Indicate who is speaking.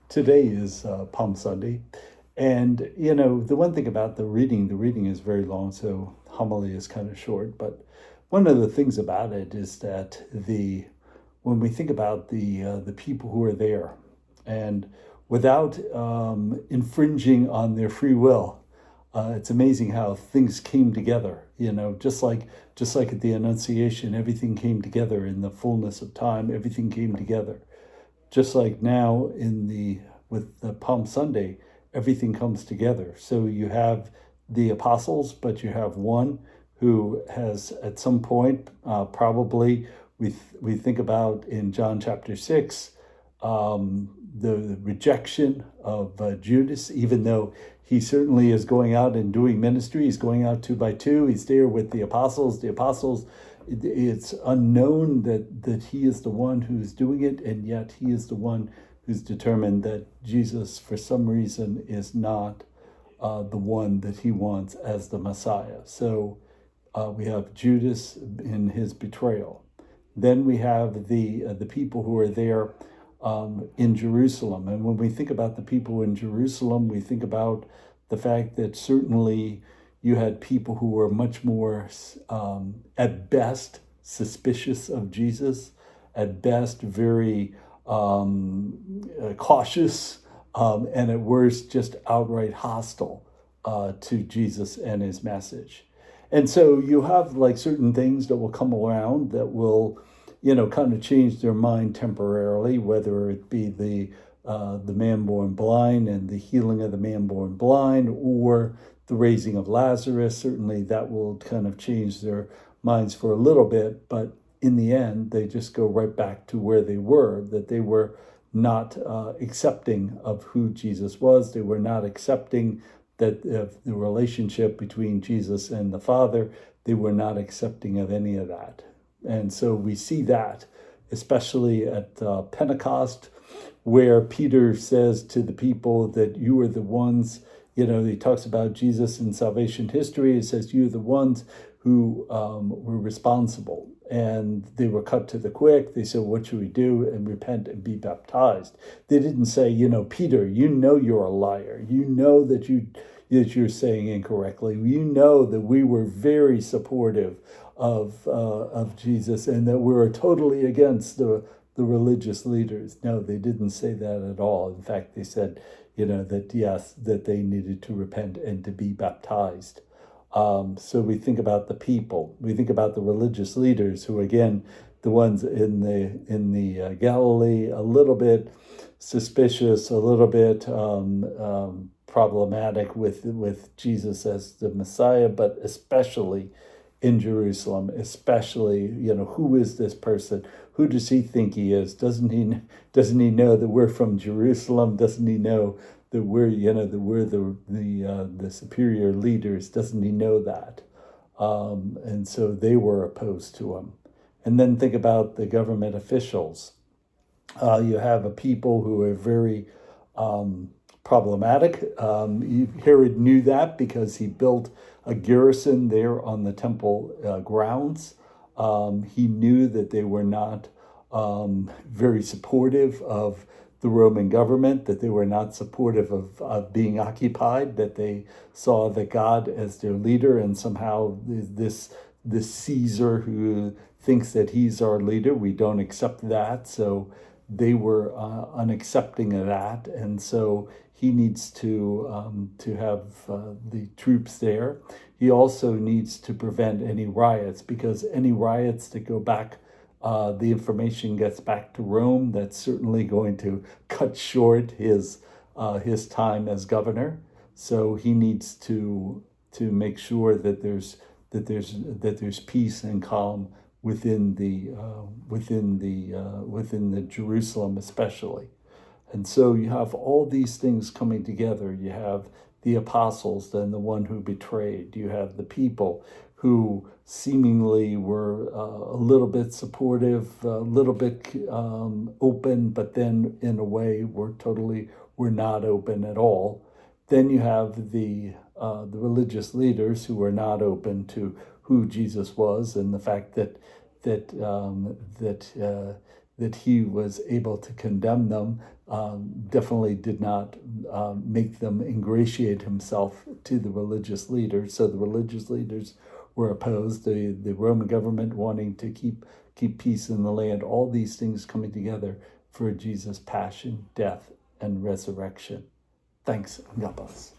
Speaker 1: Today is Palm Sunday. And, the one thing about the reading is very long, so homily is kind of short. But one of the things about it is that when we think about the people who are there, and without infringing on their free will, it's amazing how things came together. Just like at the Annunciation, everything came together in the fullness of time. Everything came together. Just like now with the Palm Sunday, everything comes together. So you have the apostles, but you have one who has at some point probably we think about in John chapter 6 the rejection of Judas, even though he certainly is going out and doing ministry. He's going out two by two. He's there with the apostles. It's unknown that he is the one who's doing it, and yet he is the one who's determined that Jesus, for some reason, is not the one that he wants as the Messiah. So we have Judas in his betrayal. Then we have the people who are there in Jerusalem. And when we think about the people in Jerusalem, we think about the fact that certainly you had people who were much more, at best, suspicious of Jesus, at best, very cautious, and at worst, just outright hostile to Jesus and his message. And so you have like certain things that will come around that will, kind of change their mind temporarily, whether it be the man born blind and the healing of the man born blind, or the raising of Lazarus. Certainly that will kind of change their minds for a little bit, but in the end, they just go right back to where they were, that they were not accepting of who Jesus was. They were not accepting that the relationship between Jesus and the Father. They were not accepting of any of that. And so we see that, especially at Pentecost, where Peter says to the people that you are the ones, he talks about Jesus in salvation history. He says, you are the ones who were responsible. And they were cut to the quick. They said, what should we do? And repent and be baptized. They didn't say, Peter, you're a liar. You know that you're saying incorrectly. You know that we were very supportive of Jesus and that we were totally against the religious leaders. No, they didn't say that at all. In fact, they said, that yes, that they needed to repent and to be baptized. So we think about the people. We think about the religious leaders who, again, the ones in the Galilee, a little bit suspicious, a little bit problematic with Jesus as the Messiah, but especially in Jerusalem, especially, who is this person? Who does he think he is? Doesn't he know that we're from Jerusalem? Doesn't he know that we're the superior leaders? Doesn't he know that? And so they were opposed to him. And then think about the government officials. You have a people who are very problematic. Herod knew that because he built a garrison there on the temple grounds. He knew that they were not very supportive of the Roman government, that they were not supportive of being occupied, that they saw that God as their leader, and somehow this Caesar who thinks that he's our leader, we don't accept that. So they were unaccepting of that, and so he needs to have the troops there. He also needs to prevent any riots, because any riots that go back, the information gets back to Rome. That's certainly going to cut short his time as governor. So he needs to make sure that there's peace and calm within the Jerusalem especially. And so you have all these things coming together. You have the apostles, then the one who betrayed. You have the people who seemingly were a little bit supportive, a little bit open, but then in a way were not open at all. Then you have the religious leaders who were not open to who Jesus was, and the fact that that he was able to condemn them, definitely did not make them ingratiate himself to the religious leaders. So the religious leaders were opposed, the Roman government wanting to keep peace in the land, all these things coming together for Jesus' passion, death, and resurrection. Thanks, and God bless.